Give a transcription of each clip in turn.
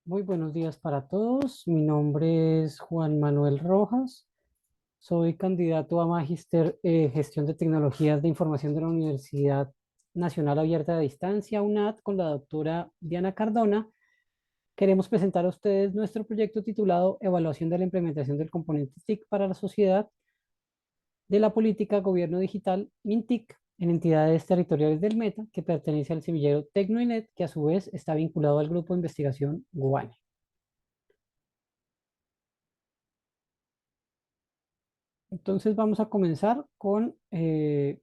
Muy buenos días para todos. Mi nombre es Juan Manuel Rojas. Soy candidato a Magíster Gestión de Tecnologías de Información de la Universidad Nacional Abierta de Distancia, UNAD, con la doctora Diana Cardona. Queremos presentar a ustedes nuestro proyecto titulado Evaluación de la implementación del componente TIC para la sociedad de la política Gobierno Digital, MINTIC, en entidades territoriales del Meta, que pertenece al semillero Tecnoinet, que a su vez está vinculado al grupo de investigación GUANE. Entonces vamos a comenzar con el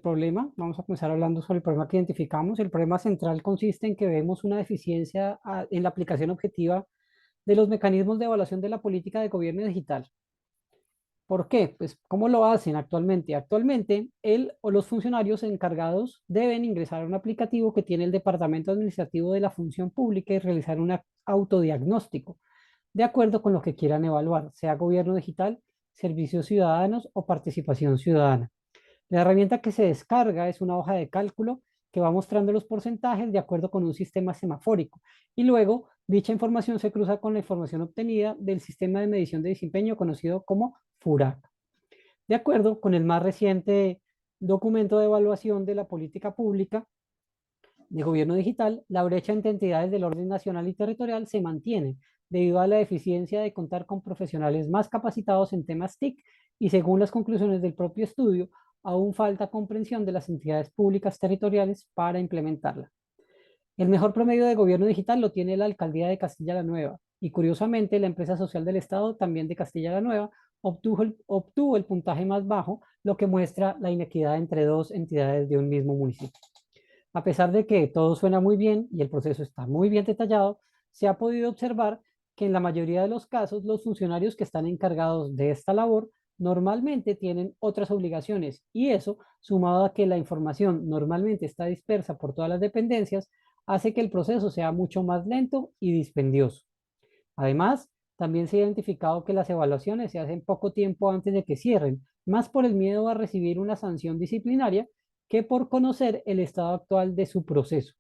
problema. Vamos a comenzar hablando sobre el problema que identificamos. El problema central consiste en que vemos una deficiencia en la aplicación objetiva de los mecanismos de evaluación de la política de gobierno digital. ¿Por qué? Pues, ¿cómo lo hacen actualmente? Actualmente, él o los funcionarios encargados deben ingresar a un aplicativo que tiene el Departamento Administrativo de la Función Pública y realizar un autodiagnóstico de acuerdo con lo que quieran evaluar, sea gobierno digital, servicios ciudadanos o participación ciudadana. La herramienta que se descarga es una hoja de cálculo que va mostrando los porcentajes de acuerdo con un sistema semafórico. Y luego, dicha información se cruza con la información obtenida del sistema de medición de desempeño conocido como FURAC. De acuerdo con el más reciente documento de evaluación de la política pública de gobierno digital, la brecha entre entidades del orden nacional y territorial se mantiene debido a la deficiencia de contar con profesionales más capacitados en temas TIC y según las conclusiones del propio estudio, aún falta comprensión de las entidades públicas territoriales para implementarla. El mejor promedio de gobierno digital lo tiene la alcaldía de Castilla la Nueva y curiosamente la empresa social del Estado, también de Castilla la Nueva, obtuvo el puntaje más bajo, lo que muestra la inequidad entre dos entidades de un mismo municipio. A pesar de que todo suena muy bien y el proceso está muy bien detallado, se ha podido observar que en la mayoría de los casos los funcionarios que están encargados de esta labor normalmente tienen otras obligaciones y eso, sumado a que la información normalmente está dispersa por todas las dependencias, hace que el proceso sea mucho más lento y dispendioso. Además, también se ha identificado que las evaluaciones se hacen poco tiempo antes de que cierren, más por el miedo a recibir una sanción disciplinaria que por conocer el estado actual de su proceso.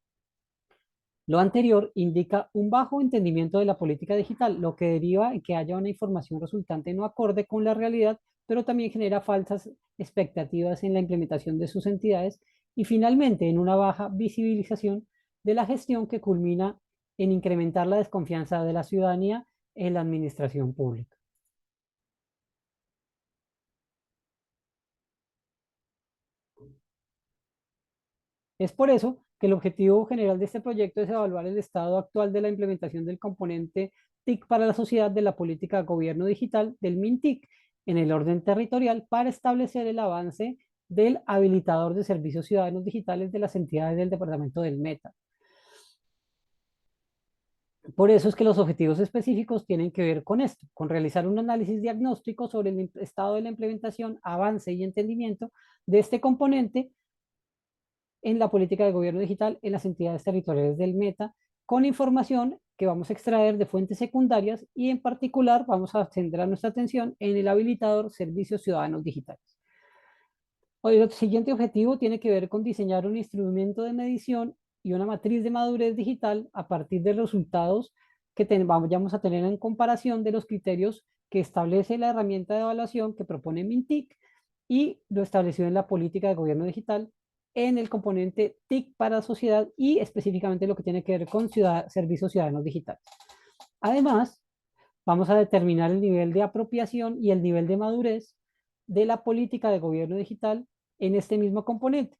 Lo anterior indica un bajo entendimiento de la política digital, lo que deriva en que haya una información resultante no acorde con la realidad, pero también genera falsas expectativas en la implementación de sus entidades y finalmente en una baja visibilización de la gestión que culmina en incrementar la desconfianza de la ciudadanía en la administración pública. Es por eso que el objetivo general de este proyecto es evaluar el estado actual de la implementación del componente TIC para la sociedad de la política de gobierno digital del MINTIC en el orden territorial para establecer el avance del habilitador de servicios ciudadanos digitales de las entidades del departamento del Meta. Por eso es que los objetivos específicos tienen que ver con esto, con realizar un análisis diagnóstico sobre el estado de la implementación, avance y entendimiento de este componente en la política de gobierno digital en las entidades territoriales del Meta, con información que vamos a extraer de fuentes secundarias y en particular vamos a centrar nuestra atención en el habilitador Servicios Ciudadanos Digitales. El siguiente objetivo tiene que ver con diseñar un instrumento de medición y una matriz de madurez digital a partir de los resultados que vamos a tener en comparación de los criterios que establece la herramienta de evaluación que propone MINTIC y lo establecido en la política de gobierno digital en el componente TIC para sociedad y específicamente lo que tiene que ver con servicios ciudadanos digitales. Además, vamos a determinar el nivel de apropiación y el nivel de madurez de la política de gobierno digital en este mismo componente.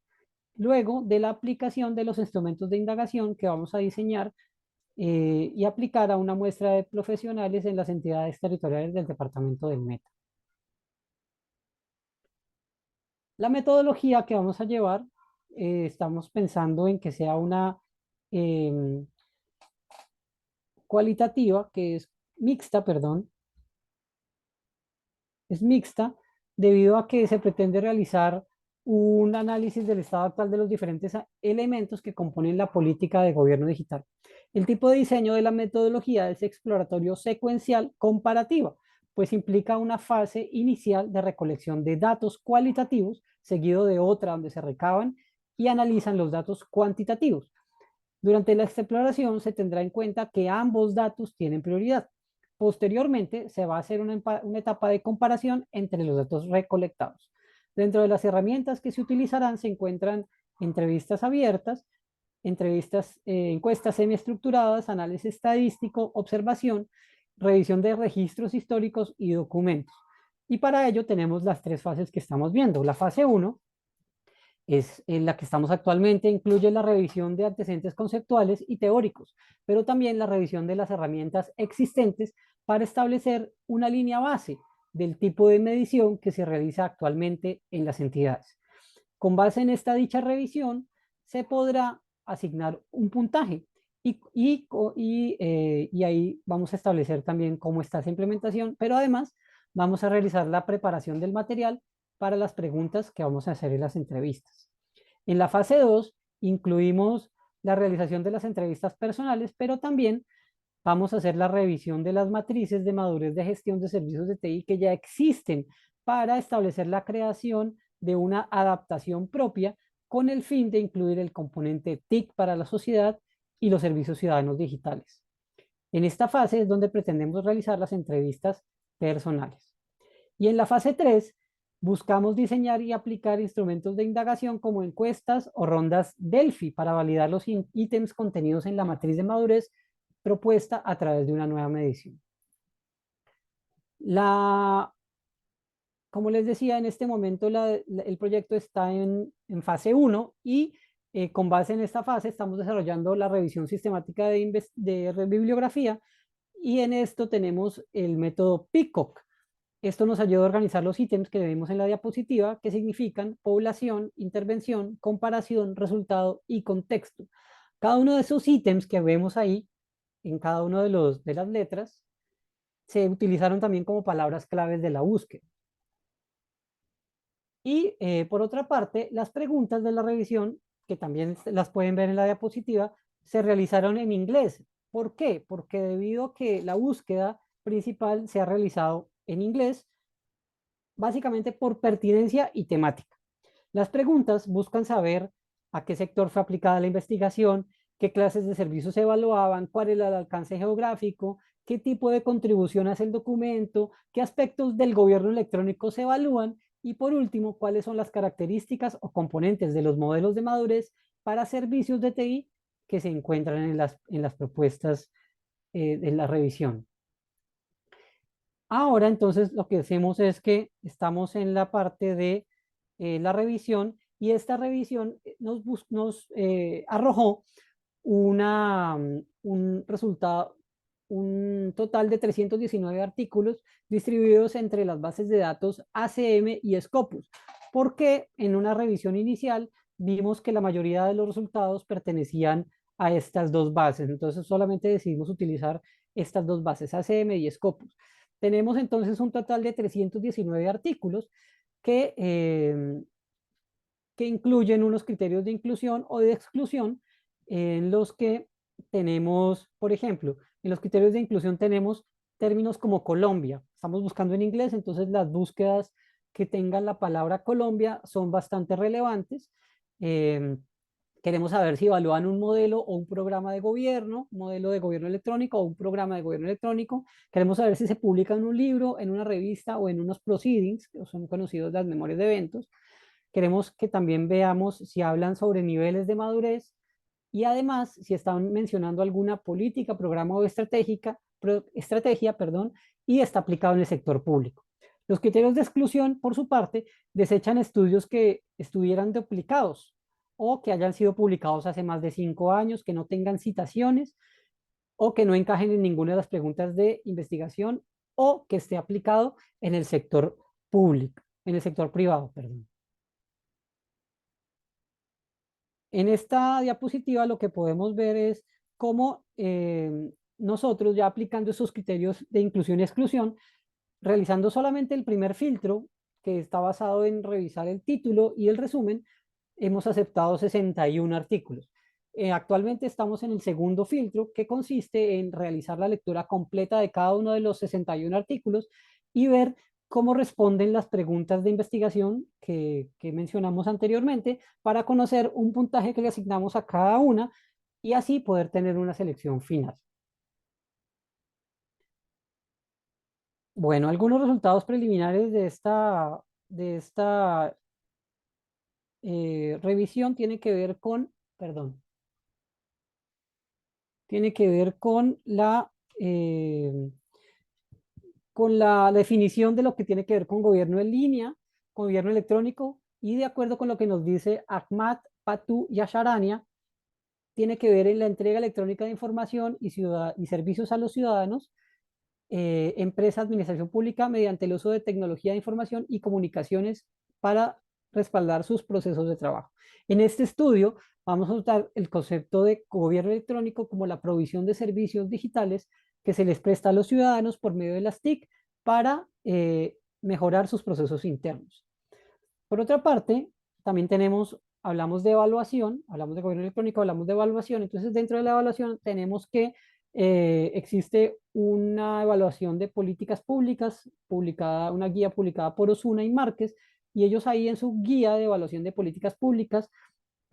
Luego de la aplicación de los instrumentos de indagación que vamos a diseñar y aplicar a una muestra de profesionales en las entidades territoriales del departamento del Meta. La metodología que vamos a llevar, estamos pensando en que sea una eh, cualitativa, que es mixta, perdón, es mixta debido a que se pretende realizar un análisis del estado actual de los diferentes elementos que componen la política de gobierno digital. El tipo de diseño de la metodología es exploratorio secuencial comparativa, pues implica una fase inicial de recolección de datos cualitativos, seguido de otra donde se recaban y analizan los datos cuantitativos. Durante la exploración se tendrá en cuenta que ambos datos tienen prioridad. Posteriormente, se va a hacer una etapa de comparación entre los datos recolectados. Dentro de las herramientas que se utilizarán se encuentran entrevistas abiertas, encuestas semiestructuradas, análisis estadístico, observación, revisión de registros históricos y documentos. Y para ello tenemos las tres fases que estamos viendo. La fase 1 es en la que estamos actualmente, incluye la revisión de antecedentes conceptuales y teóricos, pero también la revisión de las herramientas existentes para establecer una línea base del tipo de medición que se realiza actualmente en las entidades. Con base en esta dicha revisión, se podrá asignar un puntaje y ahí vamos a establecer también cómo está esa implementación, pero además vamos a realizar la preparación del material para las preguntas que vamos a hacer en las entrevistas. En la fase 2 incluimos la realización de las entrevistas personales, pero también vamos a hacer la revisión de las matrices de madurez de gestión de servicios de TI que ya existen para establecer la creación de una adaptación propia con el fin de incluir el componente TIC para la sociedad y los servicios ciudadanos digitales. En esta fase es donde pretendemos realizar las entrevistas personales. Y en la fase 3 buscamos diseñar y aplicar instrumentos de indagación como encuestas o rondas Delphi para validar los ítems contenidos en la matriz de madurez propuesta a través de una nueva medición. Como les decía, en este momento el proyecto está en fase 1 y con base en esta fase estamos desarrollando la revisión sistemática de bibliografía y en esto tenemos el método PICOC. Esto nos ayuda a organizar los ítems que vemos en la diapositiva, que significan población, intervención, comparación, resultado y contexto. Cada uno de esos ítems que vemos ahí, en cada uno de las letras, se utilizaron también como palabras claves de la búsqueda. Y por otra parte, las preguntas de la revisión, que también las pueden ver en la diapositiva, se realizaron en inglés. ¿Por qué? Porque debido a que la búsqueda principal se ha realizado en inglés, básicamente por pertinencia y temática. Las preguntas buscan saber a qué sector fue aplicada la investigación, qué clases de servicios se evaluaban, cuál era el alcance geográfico, qué tipo de contribución hace el documento, qué aspectos del gobierno electrónico se evalúan y por último, cuáles son las características o componentes de los modelos de madurez para servicios de TI que se encuentran en las propuestas de la revisión. Ahora entonces lo que hacemos es que estamos en la parte de la revisión y esta revisión nos arrojó un resultado, un total de 319 artículos distribuidos entre las bases de datos ACM y Scopus, porque en una revisión inicial vimos que la mayoría de los resultados pertenecían a estas dos bases, entonces solamente decidimos utilizar estas dos bases, ACM y Scopus. Tenemos entonces un total de 319 artículos que, que incluyen unos criterios de inclusión o de exclusión en los que tenemos, por ejemplo, en los criterios de inclusión tenemos términos como Colombia. Estamos buscando en inglés, entonces las búsquedas que tengan la palabra Colombia son bastante relevantes. Eh, Queremos saber si evalúan un modelo o un programa de gobierno, un modelo de gobierno electrónico o un programa de gobierno electrónico. Queremos saber si se publica en un libro, en una revista o en unos proceedings, que son conocidos las memorias de eventos. Queremos que también veamos si hablan sobre niveles de madurez y además si están mencionando alguna política, programa o estrategia, perdón, y está aplicado en el sector público. Los criterios de exclusión, por su parte, desechan estudios que estuvieran duplicados o que hayan sido publicados hace más de 5 años, que no tengan citaciones o que no encajen en ninguna de las preguntas de investigación o que esté aplicado en el sector público, en el sector privado, perdón. En esta diapositiva lo que podemos ver es cómo nosotros ya aplicando esos criterios de inclusión y exclusión, realizando solamente el primer filtro, que está basado en revisar el título y el resumen, hemos aceptado 61 artículos. Actualmente estamos en el segundo filtro, que consiste en realizar la lectura completa de cada uno de los 61 artículos y ver cómo responden las preguntas de investigación que mencionamos anteriormente para conocer un puntaje que le asignamos a cada una y así poder tener una selección final. Bueno, algunos resultados preliminares de esta revisión tienen que ver con, perdón, tiene que ver eh, con la definición de lo que tiene que ver con gobierno en línea, con gobierno electrónico, y de acuerdo con lo que nos dice Ahmad Patu Yasharania, tiene que ver en la entrega electrónica de información y servicios a los ciudadanos, empresa, administración pública, mediante el uso de tecnología de información y comunicaciones para respaldar sus procesos de trabajo. En este estudio vamos a usar el concepto de gobierno electrónico como la provisión de servicios digitales que se les presta a los ciudadanos por medio de las TIC para mejorar sus procesos internos. Por otra parte, también hablamos de evaluación, hablamos de gobierno electrónico, hablamos de evaluación. Entonces, dentro de la evaluación tenemos que existe una evaluación de políticas públicas, una guía publicada por Osuna y Márquez, y ellos ahí en su guía de evaluación de políticas públicas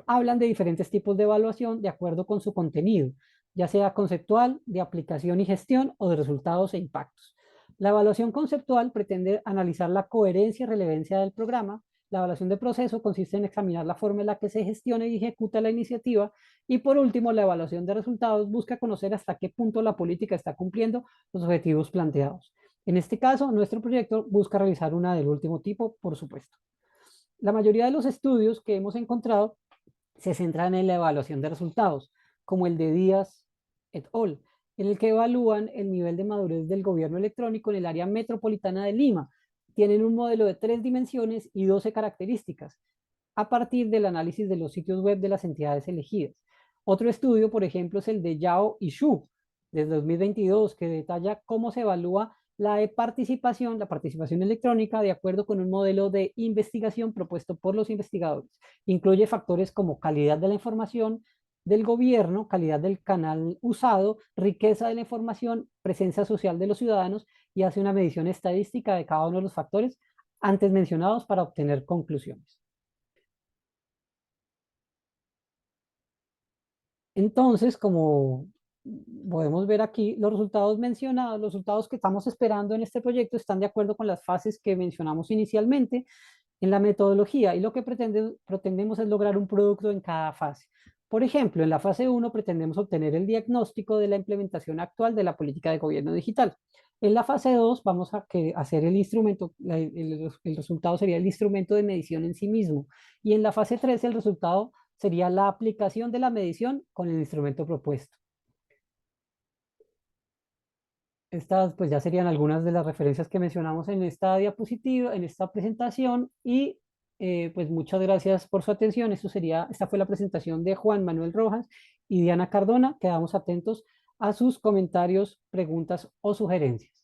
hablan de diferentes tipos de evaluación de acuerdo con su contenido, ya sea conceptual, de aplicación y gestión o de resultados e impactos. La evaluación conceptual pretende analizar la coherencia y relevancia del programa. La evaluación de proceso consiste en examinar la forma en la que se gestiona y ejecuta la iniciativa. Y por último, la evaluación de resultados busca conocer hasta qué punto la política está cumpliendo los objetivos planteados. En este caso, nuestro proyecto busca realizar una del último tipo, por supuesto. La mayoría de los estudios que hemos encontrado se centran en la evaluación de resultados, como el de Díaz et al., en el que evalúan el nivel de madurez del gobierno electrónico en el área metropolitana de Lima. Tienen un modelo de 3 dimensiones y 12 características, a partir del análisis de los sitios web de las entidades elegidas. Otro estudio, por ejemplo, es el de Yao y Xu, desde 2022, que detalla cómo se evalúa la participación electrónica, de acuerdo con un modelo de investigación propuesto por los investigadores. Incluye factores como calidad de la información del gobierno, calidad del canal usado, riqueza de la información, presencia social de los ciudadanos, y hace una medición estadística de cada uno de los factores antes mencionados para obtener conclusiones. Entonces, como podemos ver aquí, los resultados mencionados, los resultados que estamos esperando en este proyecto están de acuerdo con las fases que mencionamos inicialmente en la metodología, y lo que pretendemos es lograr un producto en cada fase. Por ejemplo, en la fase 1 pretendemos obtener el diagnóstico de la implementación actual de la política de gobierno digital. En la fase 2 vamos a hacer el instrumento, el resultado sería el instrumento de medición en sí mismo. Y en la fase 3 el resultado sería la aplicación de la medición con el instrumento propuesto. Estas pues ya serían algunas de las referencias que mencionamos en esta diapositiva, en esta presentación, y pues muchas gracias por su atención. Esta fue la presentación de Juan Manuel Rojas y Diana Cardona. Quedamos atentos a sus comentarios, preguntas o sugerencias.